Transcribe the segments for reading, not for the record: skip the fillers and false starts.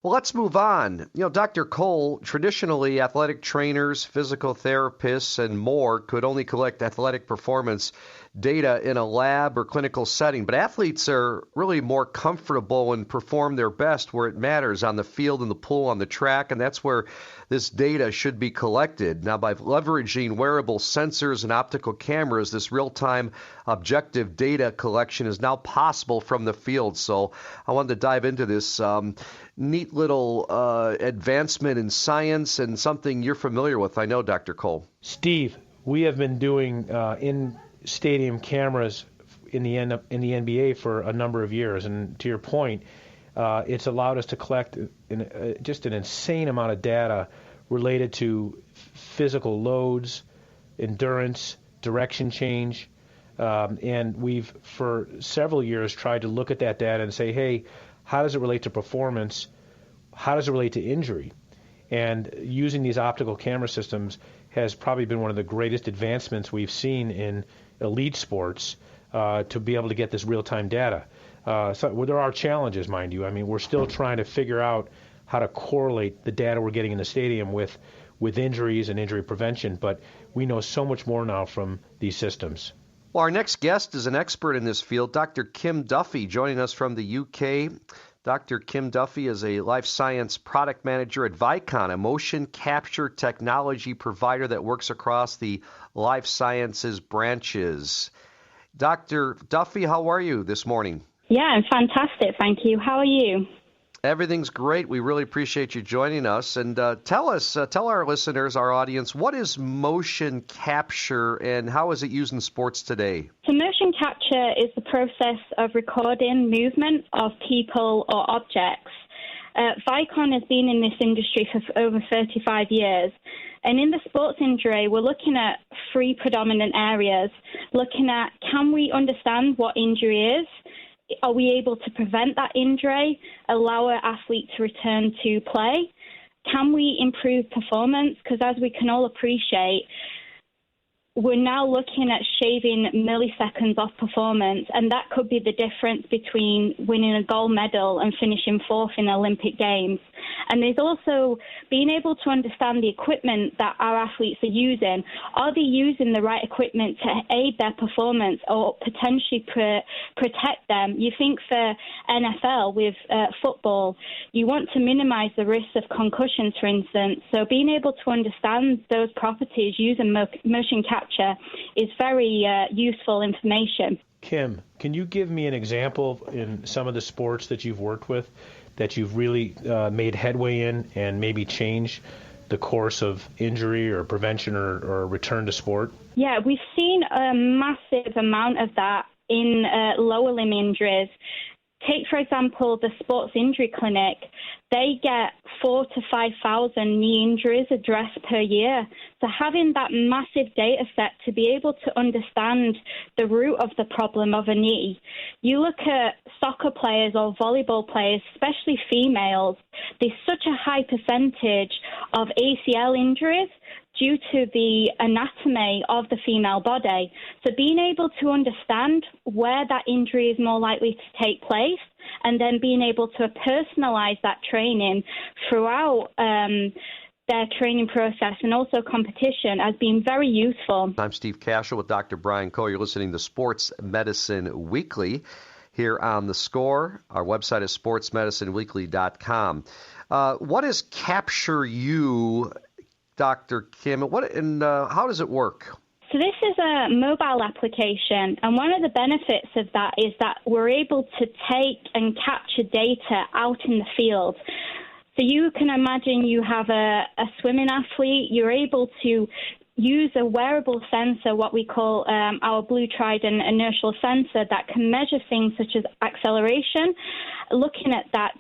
Well, let's move on. Dr. Cole, traditionally, athletic trainers, physical therapists, and more could only collect athletic performance data in a lab or clinical setting, but athletes are really more comfortable and perform their best where it matters on the field, in the pool, on the track, and that's where this data should be collected. Now, by leveraging wearable sensors and optical cameras, this real-time objective data collection is now possible from the field. So I wanted to dive into this neat little advancement in science and something you're familiar with, I know, Dr. Cole. Steve, we have been doing in-stadium cameras in the NBA for a number of years, and to your point, it's allowed us to collect just an insane amount of data related to physical loads, endurance, direction change, and we've for several years tried to look at that data and say, hey, how does it relate to performance? How does it relate to injury? And using these optical camera systems has probably been one of the greatest advancements we've seen in elite sports to be able to get this real-time data. So there are challenges, mind you. I mean, we're still trying to figure out how to correlate the data we're getting in the stadium with injuries and injury prevention, but we know so much more now from these systems. Well, our next guest is an expert in this field, Dr. Kim Duffy, joining us from the UK. Dr. Kim Duffy is a life science product manager at Vicon, a motion capture technology provider that works across the life sciences branches. Dr. Duffy, how are you this morning? Yeah, I'm fantastic, thank you. How are you? Everything's great. We really appreciate you joining us. And tell our listeners, our audience, what is motion capture and how is it used in sports today? So motion capture is the process of recording movement of people or objects. Vicon has been in this industry for over 35 years. And in the sports injury, we're looking at three predominant areas. Looking at, can we understand what injury is? Are we able to prevent that injury, allow our athlete to return to play? Can we improve performance? Because as we can all appreciate, we're now looking at shaving milliseconds off performance, and that could be the difference between winning a gold medal and finishing fourth in Olympic Games. And there's also being able to understand the equipment that our athletes are using. Are they using the right equipment to aid their performance or potentially protect them? You think for NFL with football, you want to minimize the risk of concussions, for instance. So being able to understand those properties using motion capture is very useful information. Kim, can you give me an example in some of the sports that you've worked with that you've really made headway in and maybe changed the course of injury or prevention or return to sport? Yeah, we've seen a massive amount of that in lower limb injuries. Take, for example, the Sports Injury Clinic. They get 4,000 to 5,000 knee injuries addressed per year. So having that massive data set to be able to understand the root of the problem of a knee. You look at soccer players or volleyball players, especially females, there's such a high percentage of ACL injuries due to the anatomy of the female body. So being able to understand where that injury is more likely to take place and then being able to personalize that training throughout their training process and also competition has been very useful. I'm Steve Cashel with Dr. Brian Coe. You're listening to Sports Medicine Weekly here on The Score. Our website is sportsmedicineweekly.com. What is Capture You, Dr. Kim, how does it work? So this is a mobile application, and one of the benefits of that is that we're able to take and capture data out in the field. So you can imagine you have a swimming athlete, you're able to use a wearable sensor, what we call our Blue Trident inertial sensor, that can measure things such as acceleration. Looking at that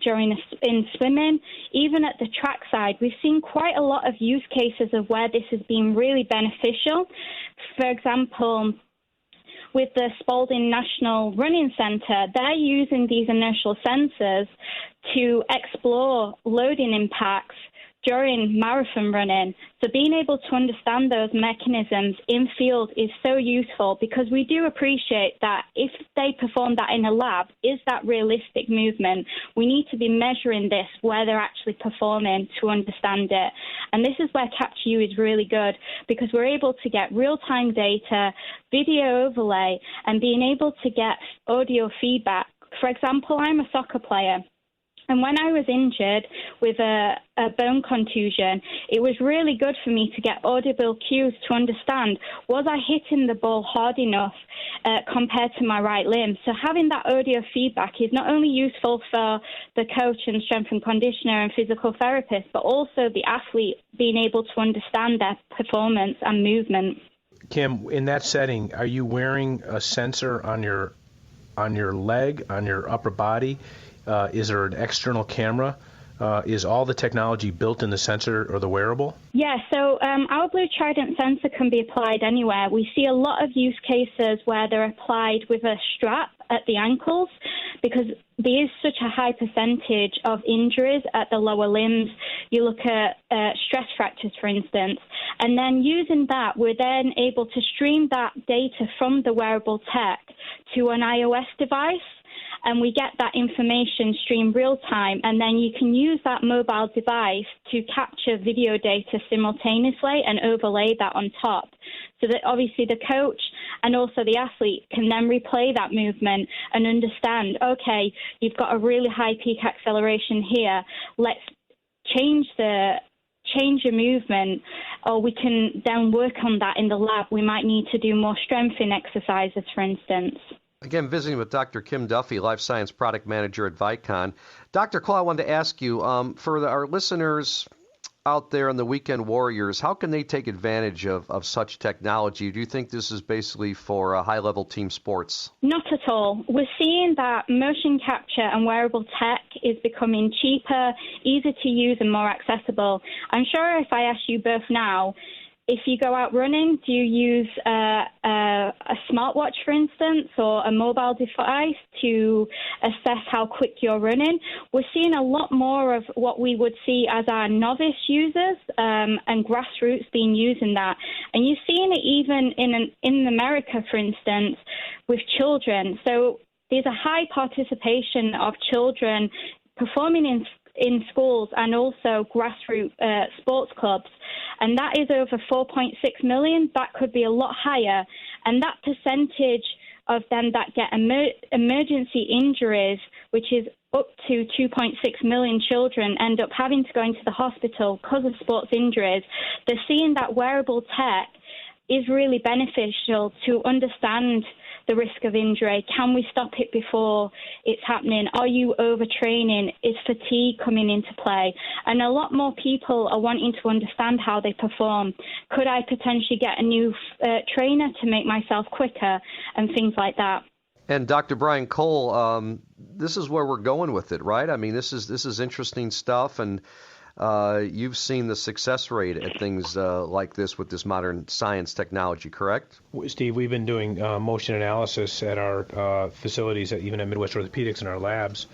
in swimming, even at the track side, we've seen quite a lot of use cases of where this has been really beneficial. For example, with the Spalding National Running Center, they're using these inertial sensors to explore loading impacts during marathon running. So being able to understand those mechanisms in field is so useful, because we do appreciate that if they perform that in a lab, is that realistic movement? We need to be measuring this where they're actually performing to understand it. And this is where Capture is really good, because we're able to get real-time data, video overlay, and being able to get audio feedback. For example, I'm a soccer player. And when I was injured with a bone contusion, it was really good for me to get audible cues to understand, was I hitting the ball hard enough compared to my right limb? So having that audio feedback is not only useful for the coach and strength and conditioner and physical therapist, but also the athlete being able to understand their performance and movement. Kim, in that setting, are you wearing a sensor on your leg, on your upper body? Is there an external camera? Is all the technology built in the sensor or the wearable? Yeah, so our Blue Trident sensor can be applied anywhere. We see a lot of use cases where they're applied with a strap at the ankles, because there is such a high percentage of injuries at the lower limbs. You look at stress fractures, for instance, and then using that, we're then able to stream that data from the wearable tech to an iOS device. And we get that information streamed real time, and then you can use that mobile device to capture video data simultaneously and overlay that on top. So that obviously the coach and also the athlete can then replay that movement and understand, okay, you've got a really high peak acceleration here. Let's change your movement, or we can then work on that in the lab. We might need to do more strengthening exercises, for instance. Again, visiting with Dr. Kim Duffy, Life Science Product Manager at Vicon. Dr. Claw, I wanted to ask you, for our listeners out there and the weekend warriors, how can they take advantage of such technology? Do you think this is basically for high-level team sports? Not at all. We're seeing that motion capture and wearable tech is becoming cheaper, easier to use, and more accessible. I'm sure if I ask you both now, if you go out running, do you use a smartwatch, for instance, or a mobile device to assess how quick you're running? We're seeing a lot more of what we would see as our novice users and grassroots being used in that. And you're seeing it even in America, for instance, with children. So there's a high participation of children performing in schools and also grassroots sports clubs. And that is over 4.6 million. That could be a lot higher. And that percentage of them that get emergency injuries, which is up to 2.6 million children, end up having to go into the hospital because of sports injuries. They're seeing that wearable tech is really beneficial to understand the risk of injury. Can we stop it before it's happening? Are you overtraining? Is fatigue coming into play? And a lot more people are wanting to understand how they perform. Could I potentially get a new trainer to make myself quicker and things like that? And Dr. Brian Cole, this is where we're going with it, right? I mean, this is interesting stuff, and you've seen the success rate at things like this with this modern science technology, correct? Steve, we've been doing motion analysis at our facilities, even at Midwest Orthopedics in our labs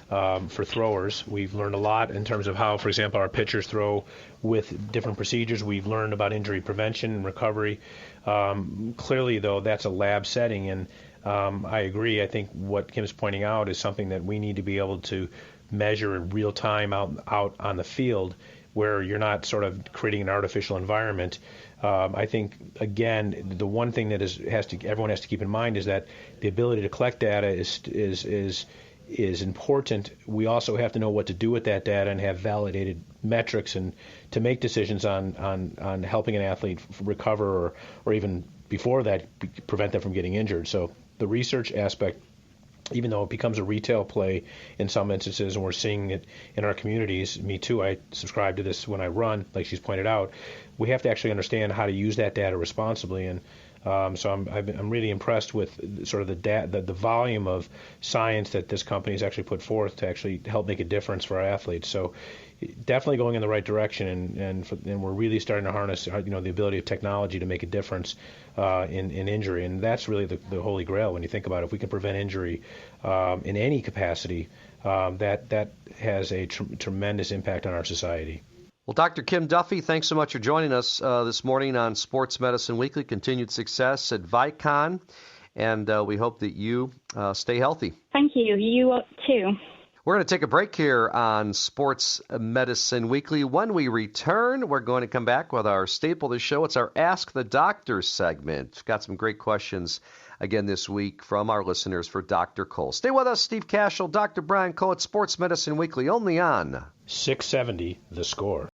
for throwers. We've learned a lot in terms of how, for example, our pitchers throw with different procedures. We've learned about injury prevention and recovery. Clearly, though, that's a lab setting, and I agree. I think what Kim's pointing out is something that we need to be able to measure in real time out on the field, where you're not sort of creating an artificial environment. I think, again, the one thing that everyone has to keep in mind is that the ability to collect data is important. We also have to know what to do with that data and have validated metrics and to make decisions on helping an athlete recover or even before that prevent them from getting injured. So the research aspect, even though it becomes a retail play in some instances, and we're seeing it in our communities, me too, I subscribe to this when I run, like she's pointed out, we have to actually understand how to use that data responsibly. And so I'm really impressed with sort of the volume of science that this company has actually put forth to actually help make a difference for our athletes. So definitely going in the right direction, and we're really starting to harness the ability of technology to make a difference in injury, and that's really the holy grail when you think about it. If we can prevent injury in any capacity, that has a tremendous impact on our society. Well, Dr. Kim Duffy, thanks so much for joining us this morning on Sports Medicine Weekly. Continued success at Vicon, and we hope that you stay healthy. Thank you. You too. We're going to take a break here on Sports Medicine Weekly. When we return, we're going to come back with our staple of the show. It's our Ask the Doctor segment. We've got some great questions again this week from our listeners for Dr. Cole. Stay with us, Steve Cashel, Dr. Brian Cole at Sports Medicine Weekly, only on 670 The Score.